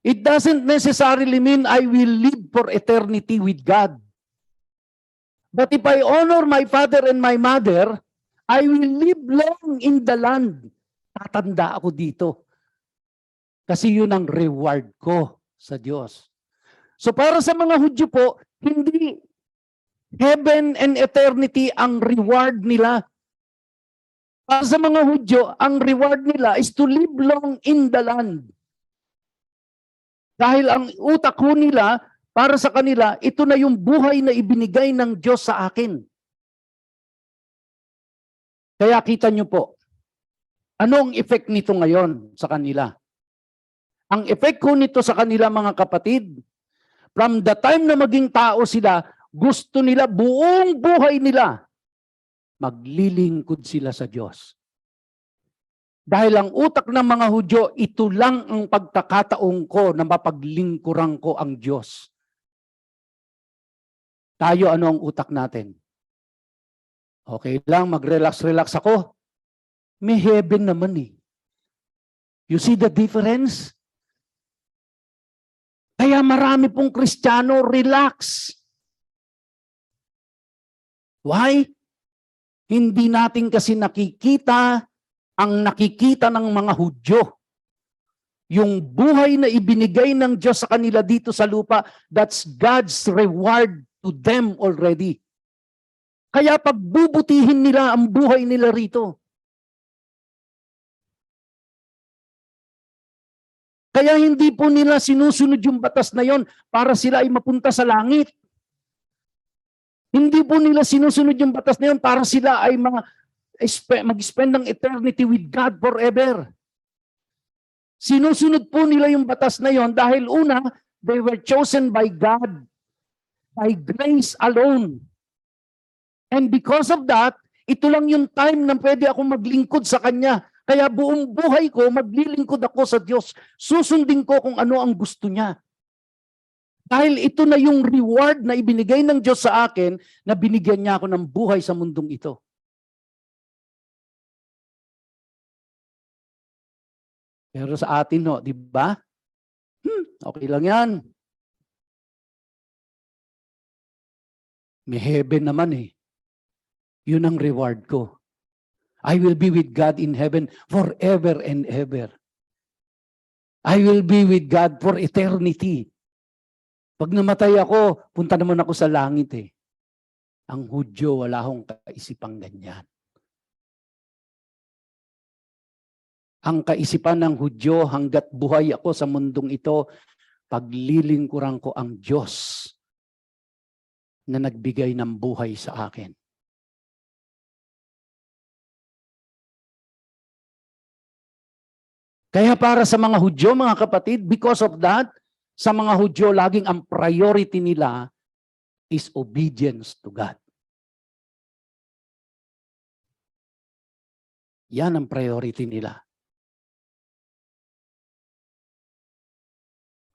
It doesn't necessarily mean I will live for eternity with God. But if I honor my father and my mother, I will live long in the land. Tatanda ako dito. Kasi yun ang reward ko sa Diyos. So para sa mga Hudyo po, hindi heaven and eternity ang reward nila. Para sa mga Hudyo, ang reward nila is to live long in the land. Dahil ang utak ho nila, para sa kanila, ito na yung buhay na ibinigay ng Diyos sa akin. Kaya kita nyo po, anong effect nito ngayon sa kanila? Ang effect ko nito sa kanila, mga kapatid, from the time na maging tao sila, gusto nila, buong buhay nila, maglilingkod sila sa Diyos. Dahil ang utak ng mga Hudyo, ito lang ang pagkakataon ko na mapaglingkuran ko ang Diyos. Tayo, ano ang utak natin? Okay lang, mag-relax-relax ako. May heaven naman eh. You see the difference? Kaya marami pong Kristiyano, relax. Why? Hindi natin kasi nakikita ang nakikita ng mga Hudyo. Yung buhay na ibinigay ng Diyos sa kanila dito sa lupa, that's God's reward to them already. Kaya pagbubutihin nila ang buhay nila rito. Kaya hindi po nila sinusunod yung batas na yon para sila ay mapunta sa langit. Hindi po nila sinusunod yung batas na yon para sila ay mag-spend ng eternity with God forever. Sinusunod po nila yung batas na yon dahil una, they were chosen by God, by grace alone. And because of that, ito lang yung time na pwede akong maglingkod sa Kanya. Kaya buong buhay ko, maglilingkod ako sa Diyos. Susundin ko kung ano ang gusto niya. Dahil ito na yung reward na ibinigay ng Diyos sa akin na binigyan niya ako ng buhay sa mundong ito. Pero sa atin, no, di ba? Okay lang yan. May heaven naman eh. Yun ang reward ko. I will be with God in heaven forever and ever. I will be with God for eternity. Pag namatay ako, punta naman ako sa langit eh. Ang Hudyo, wala akong kaisipang ganyan. Ang kaisipan ng Hudyo, hanggat buhay ako sa mundong ito, paglilingkuran ko ang Diyos na nagbigay ng buhay sa akin. Kaya para sa mga Hudyo, mga kapatid, because of that, sa mga Hudyo, laging ang priority nila is obedience to God. Yan ang priority nila.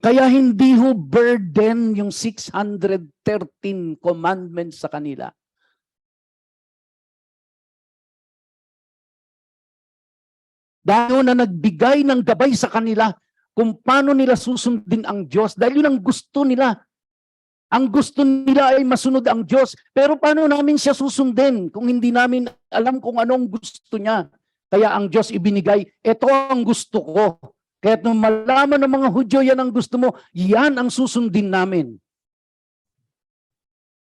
Kaya hindi ho burden yung 613 commandments sa kanila. Dahil na nagbigay ng gabay sa kanila kung paano nila susundin ang Diyos. Dahil yun ang gusto nila. Ang gusto nila ay masunod ang Diyos. Pero paano namin siya susundin kung hindi namin alam kung anong gusto niya? Kaya ang Diyos ibinigay, ito ang gusto ko. Kaya nung malaman ng mga Hudyo, yan ang gusto mo, yan ang susundin namin.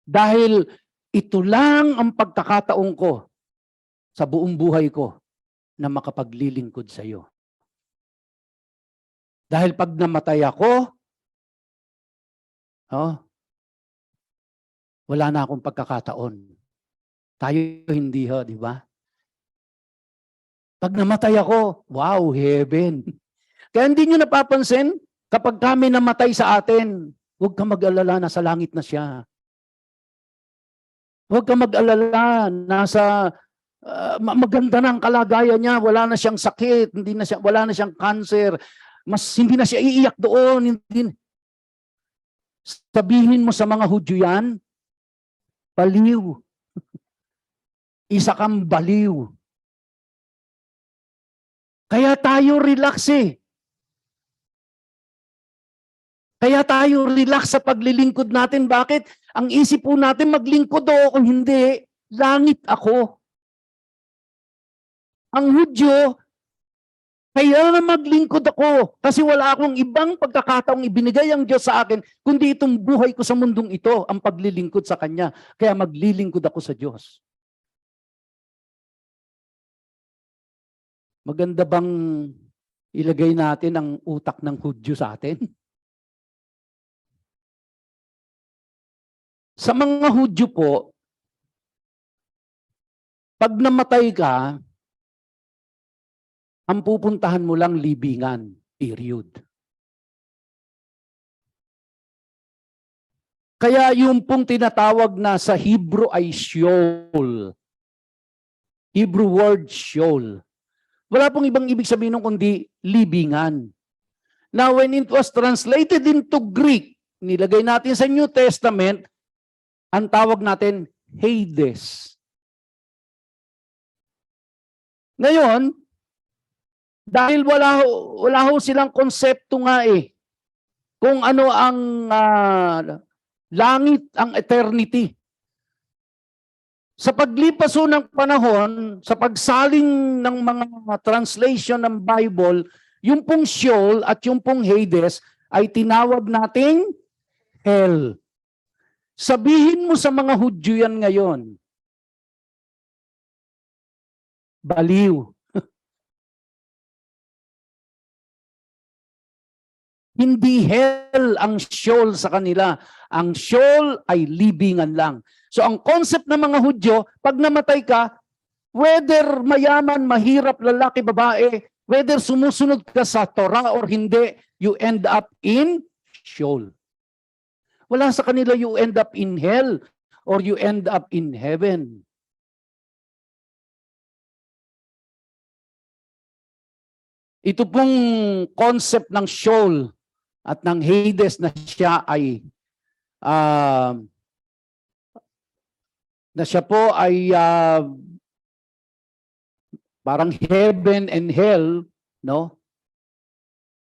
Dahil ito lang ang pagkakataon ko sa buong buhay ko na makapaglilingkod sa iyo. Dahil pag namatay ako, wala na akong pagkakataon. Tayo hindi ho, di ba? Pag namatay ako, wow, heaven. Kaya hindi nyo napapansin, kapag kami namatay sa atin, huwag ka mag-alala, nasa langit na siya. Huwag ka mag-alala, nasa maganda na ang kalagayan niya, wala na siyang sakit, wala na siyang cancer, hindi na siya iiyak doon. Sabihin mo sa mga Hudyo yan, baliw. Isa kang baliw. Kaya tayo relax eh. Kaya tayo relax sa paglilingkod natin. Bakit? Ang isip po natin, maglingkod o kung hindi, langit ako. Ang Hudyo, kaya maglingkod ako kasi wala akong ibang pagkakataong ibinigay ang Diyos sa akin kundi itong buhay ko sa mundong ito, ang paglilingkod sa Kanya. Kaya maglilingkod ako sa Diyos. Maganda bang ilagay natin ang utak ng Hudyo sa atin? Sa mga Hudyo po, pag namatay ka, ang pupuntahan mo lang libingan, period. Kaya yung pong tinatawag na sa Hebrew ay Sheol. Hebrew word Sheol. Wala pong ibang ibig sabihin nung kundi libingan. Now, when it was translated into Greek, nilagay natin sa New Testament, ang tawag natin Hades. Ngayon, dahil wala ho silang konsepto nga eh, kung ano ang langit, ang eternity. Sa paglipas ng panahon, sa pagsaling ng mga translation ng Bible, yung pong Sheol at yung pong Hades ay tinawag nating hell. Sabihin mo sa mga Hudyo yan ngayon, baliw. Hindi hell ang Sheol sa kanila. Ang Sheol ay libingan lang. So ang concept ng mga Hudyo, pag namatay ka, whether mayaman, mahirap, lalaki, babae, whether sumusunod ka sa Torah or hindi, you end up in Sheol. Wala sa kanila you end up in hell or you end up in heaven. Ito pong concept ng Sheol at ng Hades na siya ay na siya po ay parang heaven and hell, no?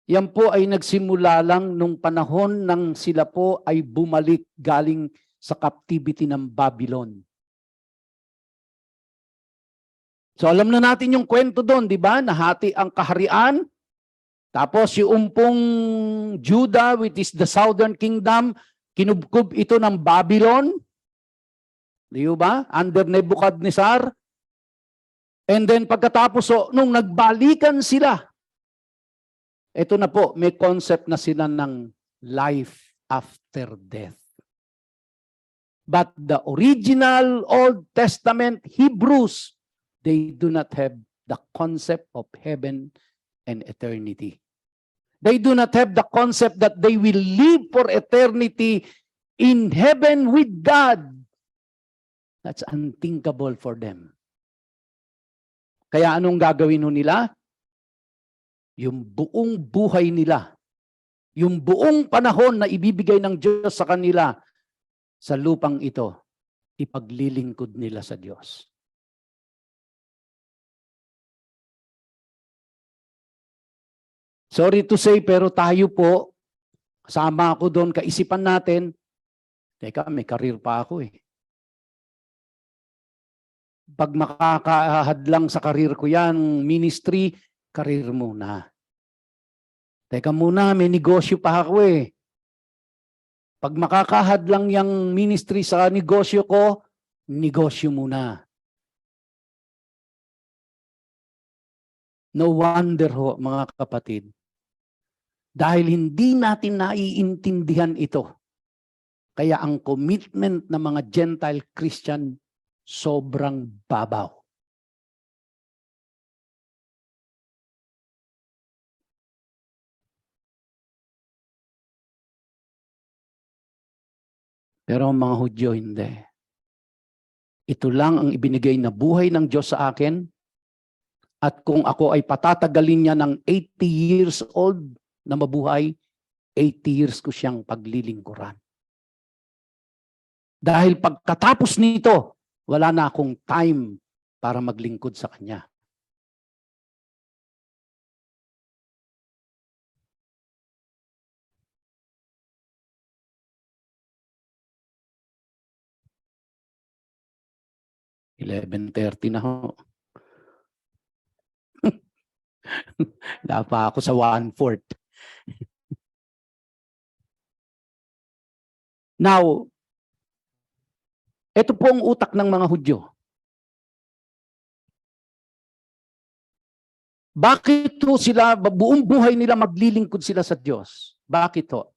Yan po ay nagsimula lang nung panahon nang sila po ay bumalik galing sa captivity ng Babylon. So alam na natin yung kwento doon, di ba? Nahati ang kaharian. Tapos yung pong Judah, which is the southern kingdom, kinubkob ito ng Babylon. Di ba? Under Nebuchadnezzar. And then pagkatapos, so, nung nagbalikan sila, ito na po, may concept na sila ng life after death. But the original Old Testament Hebrews, they do not have the concept of heaven and eternity. They do not have the concept that they will live for eternity in heaven with God. That's unthinkable for them. Kaya anong gagawin nila? Yung buong buhay nila, yung buong panahon na ibibigay ng Diyos sa kanila sa lupang ito, ipaglilingkod nila sa Diyos. Sorry to say, pero tayo po, kasama ako doon, kaisipan natin, teka, may karir pa ako eh. Pag makakahadlang sa karir ko yan, ministry, karir muna. Teka muna, may negosyo pa ako eh. Pag makakahadlang yung ministry sa negosyo ko, negosyo muna. No wonder ho, mga kapatid, dahil hindi natin naiintindihan ito. Kaya ang commitment ng mga Gentile Christian sobrang babaw. Pero ang mga Hudyo hindi. Ito lang ang ibinigay na buhay ng Diyos sa akin. At kung ako ay patatagalin niya ng 80 years old na mabuhay, 80 years ko siyang paglilingkuran. Dahil pagkatapos nito, wala na akong time para maglingkod sa Kanya. $11:30 na ho. Wala pa ako sa 1/4. Now, ito po ang utak ng mga Hudyo. Bakit to sila, buong buhay nila maglilingkod sila sa Diyos? Bakit to?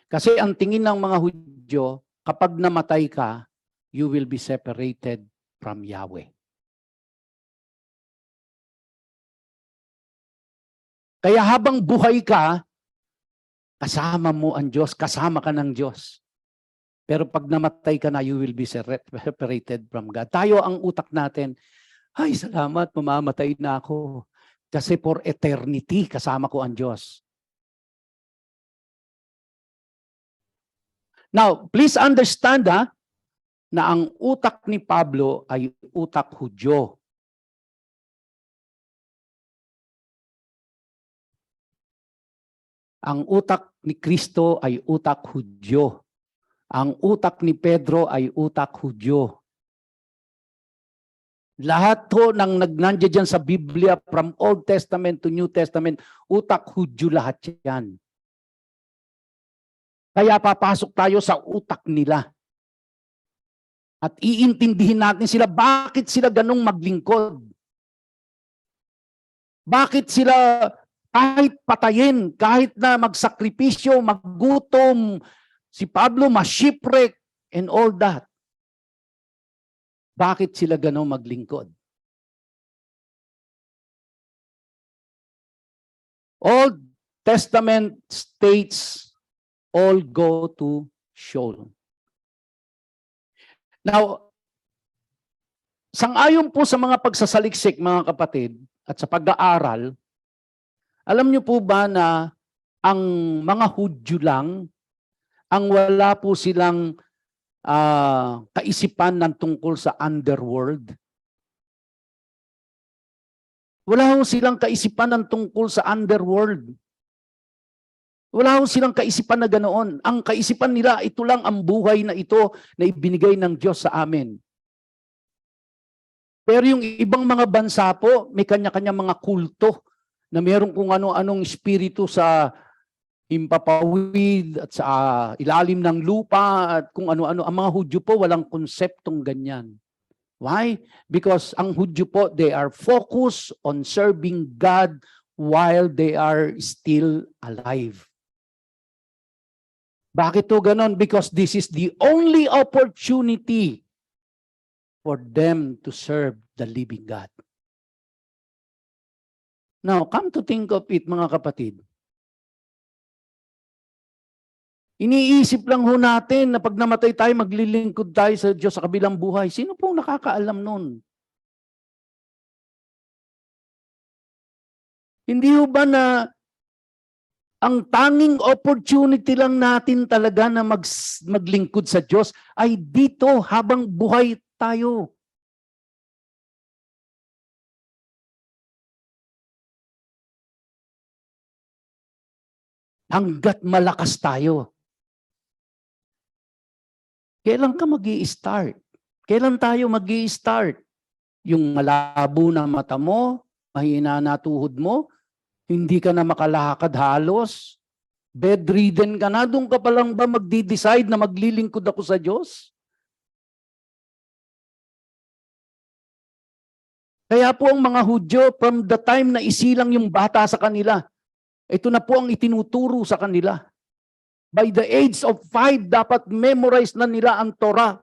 Kasi ang tingin ng mga Hudyo, kapag namatay ka, you will be separated from Yahweh. Kaya habang buhay ka, kasama mo ang Diyos, kasama ka ng Diyos. Pero pag namatay ka na, you will be separated from God. Tayo ang utak natin, ay salamat, mamamatay na ako. Kasi for eternity, kasama ko ang Diyos. Now, please understand na ang utak ni Pablo ay utak Hudyo. Ang utak ni Kristo ay utak Hudyo. Ang utak ni Pedro ay utak Hudyo. Lahat ho ng nandiyan dyan sa Biblia, from Old Testament to New Testament, utak Hudyo lahat yan. Kaya papasok tayo sa utak nila. At iintindihin natin sila, bakit sila ganong maglingkod? Bakit sila kahit patayin, kahit na magsakripisyo, maggutom, si Pablo ma-shipwreck and all that. Bakit sila ganong maglingkod? Old Testament states all go to Sheol. Now, sang-ayon po sa mga pagsasaliksik, mga kapatid, at sa pag-aaral, alam niyo po ba na ang mga Hudyo lang Ang wala po silang kaisipan ng tungkol sa underworld. Wala ho silang kaisipan ng tungkol sa underworld. Wala ho silang kaisipan na ganoon. Ang kaisipan nila, ito lang ang buhay na ito na ibinigay ng Diyos sa amin. Pero yung ibang mga bansa po, may kanya-kanya mga kulto na meron kung ano-anong espiritu sa himpapawid at sa ilalim ng lupa at kung ano-ano. Ang mga Hudyo po, walang konseptong ganyan. Why? Because ang Hudyo po, they are focused on serving God while they are still alive. Bakit to ganon? Because this is the only opportunity for them to serve the living God. Now, come to think of it, mga kapatid. Iniisip lang ho natin na pag namatay tayo, maglilingkod tayo sa Diyos sa kabilang buhay. Sino pong nakakaalam nun? Hindi ho ba na ang tanging opportunity lang natin talaga na maglingkod sa Diyos ay dito habang buhay tayo? Hanggat malakas tayo. Kailan ka mag-i-start? Kailan tayo mag-i-start? Yung malabo na mata mo, mahina na tuhod mo, hindi ka na makalakad halos, bedridden ka na, doon ka pa lang ba magdi-decide na maglilingkod ako sa Diyos? Kaya po ang mga Hudyo, from the time na isilang yung bata sa kanila, ito na po ang itinuturo sa kanila. By the age of 5, dapat memorize na nila ang Torah.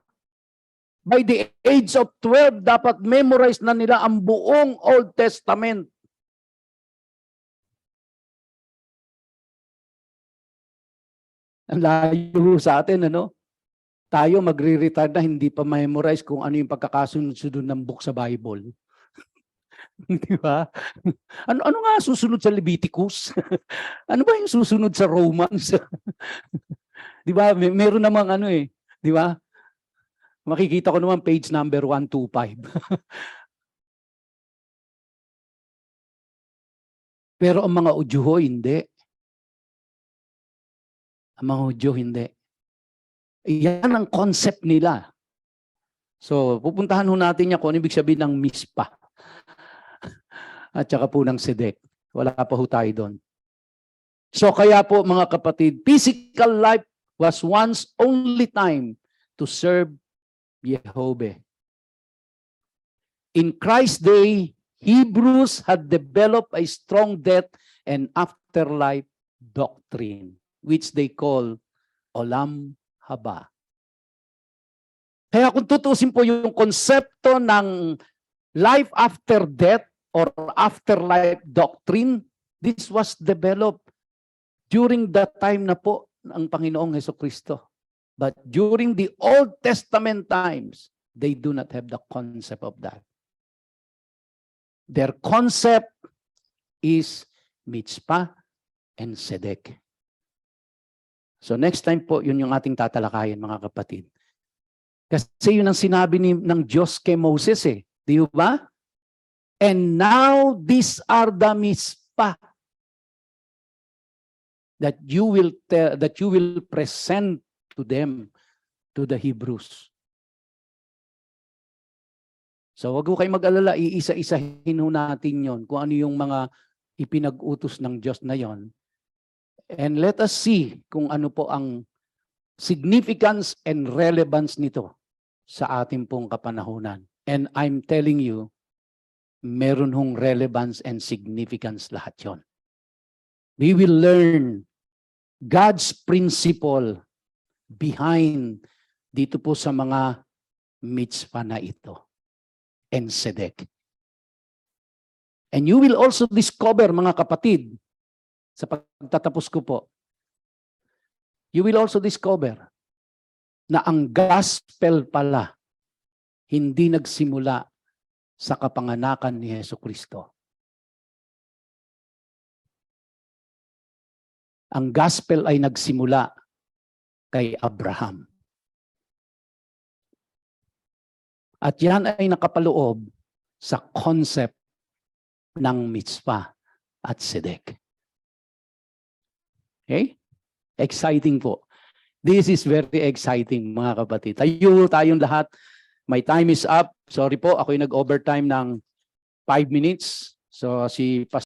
By the age of 12, dapat memorize na nila ang buong Old Testament. Ang layo sa atin, ano? Tayo magre-retire na hindi pa memorize kung ano yung pagkakasunod-sunod ng book sa Bible. Di ba? Ano nga susunod sa Leviticus? Ano ba yung susunod sa Romans? Di ba? Meron namang ano eh. Di ba? Makikita ko naman page number 125. Pero ang mga Hudyo hindi. Ang mga Hudyo hindi. Yan ang concept nila. So, pupuntahan ho natin niya kung ano ibig sabihin ng mispa. At saka po ng sedek. Wala pa ho tayo doon. So kaya po mga kapatid, physical life was once only time to serve Jehovah. In Christ's day, Hebrews had developed a strong death and afterlife doctrine, which they call Olam Haba. Kaya kung tutusin po yung konsepto ng life after death or afterlife doctrine, this was developed during that time na po ng Panginoong Hesukristo. But during the Old Testament times, they do not have the concept of that. Their concept is Mitzpah and Sedek. So next time po, yun yung ating tatalakayin, mga kapatid. Kasi yun ang sinabi ng Diyos kay Moses eh. Di ba? And now these are the Mitzpah that you will present to them, to the Hebrews. So wag ko kayo mag-alala, iisa-isahin ho natin yon kung ano yung mga ipinag-utos ng Diyos na yon. And let us see kung ano po ang significance and relevance nito sa ating pong kapanahunan. And I'm telling you, meron hong relevance and significance lahat yon. We will learn God's principle behind dito po sa mga mitzvah na ito and sedek. And you will also discover, mga kapatid, sa pagtatapos ko po, you will also discover na ang gospel pala hindi nagsimula sa kapanganakan ni Hesukristo. Ang gospel ay nagsimula kay Abraham. At yan ay nakapaloob sa concept ng mitzvah at sedek. Okay? Exciting po. This is very exciting, mga kapatid. Tayo tayong lahat. My time is up. Sorry po, ako'y nag-overtime ng 5 minutes. So si